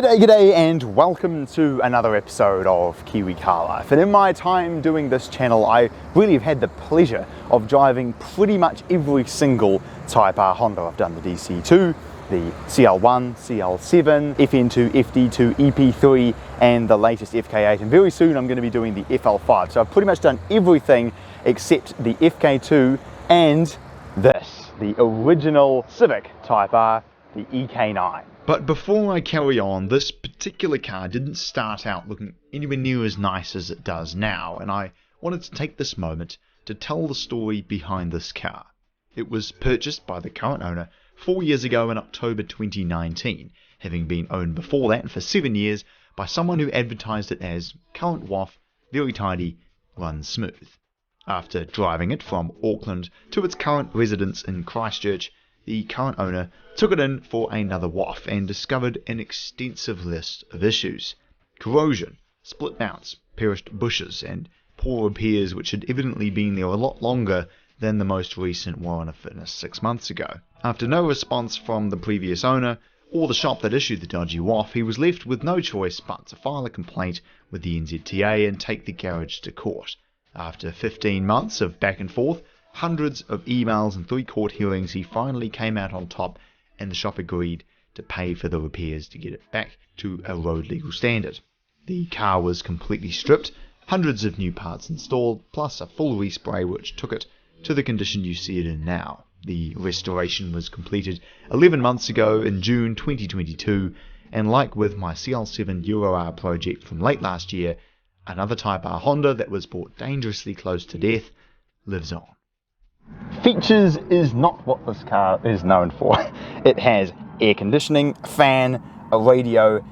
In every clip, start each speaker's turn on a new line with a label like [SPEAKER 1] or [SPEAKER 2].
[SPEAKER 1] G'day and welcome to another episode of Kiwi Car Life. And in my time doing this channel, I really have had the pleasure of driving pretty much every single Type R Honda. I've done the DC2, the CL1, CL7, FN2, FD2, EP3 and the latest FK8, and very soon I'm going to be doing the FL5. So I've pretty much done everything except the FK2 and this, the original Civic Type R, the EK9.
[SPEAKER 2] But before I carry on, this particular car didn't start out looking anywhere near as nice as it does now, and I wanted to take this moment to tell the story behind this car. It was purchased by the current owner 4 years ago in October 2019, having been owned before that for 7 years by someone who advertised it as current WAF, very tidy, runs smooth. After driving it from Auckland to its current residence in Christchurch, the current owner took it in for another WAF and discovered an extensive list of issues. Corrosion, split mounts, perished bushes, and poor repairs which had evidently been there a lot longer than the most recent warrant of fitness 6 months ago. After no response from the previous owner, or the shop that issued the dodgy WAF, he was left with no choice but to file a complaint with the NZTA and take the garage to court. After 15 months of back and forth, hundreds of emails and 3 court hearings, he finally came out on top, and the shop agreed to pay for the repairs to get it back to a road legal standard. The car was completely stripped, hundreds of new parts installed, plus a full respray which took it to the condition you see it in now. The restoration was completed 11 months ago in June 2022, and like with my CL7 Euro R project from late last year, another Type R Honda that was brought dangerously close to death lives on.
[SPEAKER 1] Features is not what this car is known for. It has air conditioning, fan, a radio,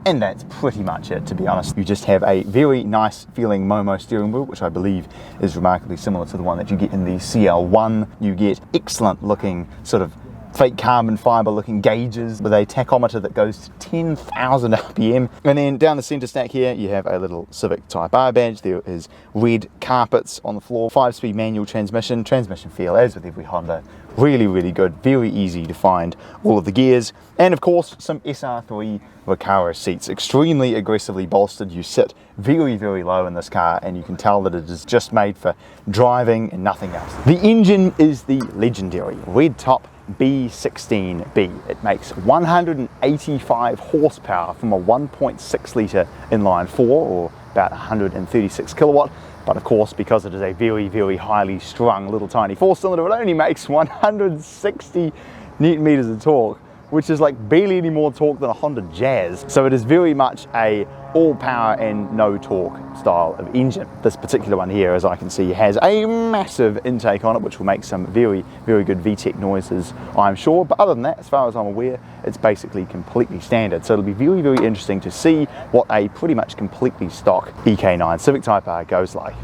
[SPEAKER 1] and that's pretty much it, to be honest. You just have a very nice feeling Momo steering wheel, which I believe is remarkably similar to the one that you get in the CL1. You get excellent looking sort of fake carbon fiber looking gauges with a tachometer that goes to 10,000 RPM. And then down the center stack here, you have a little Civic Type R badge. There is red carpets on the floor, 5-speed manual transmission feel, as with every Honda, really good, very easy to find all of the gears. And of course, some SR3 Recaro seats, extremely aggressively bolstered. You sit very low in this car, and you can tell that it is just made for driving and nothing else. The engine is the legendary red top B16B. It makes 185 horsepower from a 1.6 litre inline 4, or about 136 kilowatt. But of course, because it is a very highly strung little tiny 4-cylinder, it only makes 160 newton meters of torque, which is like barely any more torque than a Honda Jazz. So it is very much a all power and no torque style of engine. This particular one here, as I can see, has a massive intake on it, which will make some very good VTEC noises, I'm sure. But other than that, as far as I'm aware, it's basically completely standard. So it'll be very interesting to see what a pretty much completely stock EK9 Civic Type R goes like.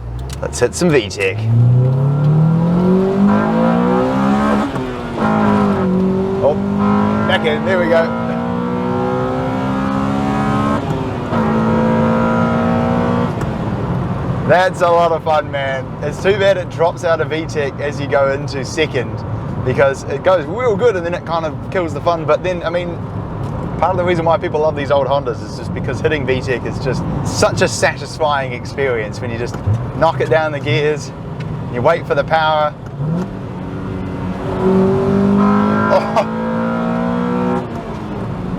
[SPEAKER 1] Let's hit some VTEC. Oh, back in, there we go. That's a lot of fun, man. It's too bad it drops out of VTEC as you go into second, because it goes real good and then it kind of kills the fun. But then, I mean, part of the reason why people love these old Hondas is just because hitting VTEC is just such a satisfying experience when you just knock it down the gears, you wait for the power. Oh.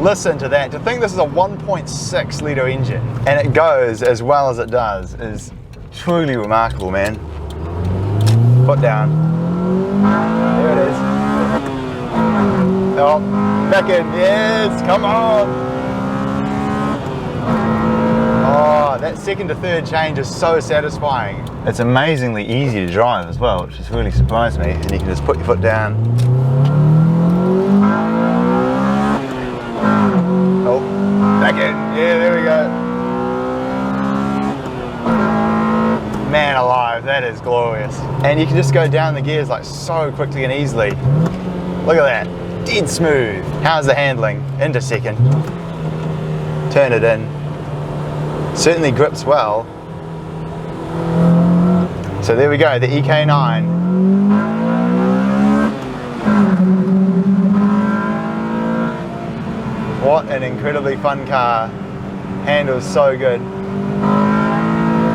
[SPEAKER 1] Listen to that. To think this is a 1.6 litre engine and it goes as well as it does is truly remarkable, man. Foot down. There it is. Oh, back in. Yes, come on. Oh, that second to third change is so satisfying. It's amazingly easy to drive as well, which has really surprised me. And you can just put your foot down. Oh, back in. Yeah, there we go. Man alive, that is glorious. And you can just go down the gears like so quickly and easily. Look at that, dead smooth. How's the handling? Into second. Turn it in. Certainly grips well. So there we go, the EK9. What an incredibly fun car. Handles so good.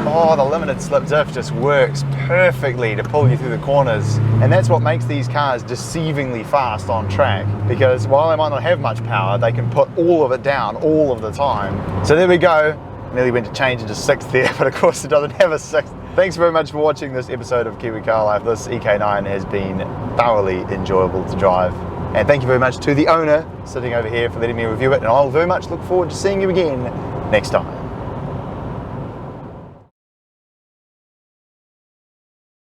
[SPEAKER 1] Oh, the limited slip diff just works perfectly to pull you through the corners. And that's what makes these cars deceivingly fast on track, because while they might not have much power, they can put all of it down all of the time. So there we go. Nearly went to change into 6th there, but of course it doesn't have a 6th. Thanks very much for watching this episode of Kiwi Car Life. This EK9 has been thoroughly enjoyable to drive. And thank you very much to the owner sitting over here for letting me review it. And I'll very much look forward to seeing you again next time.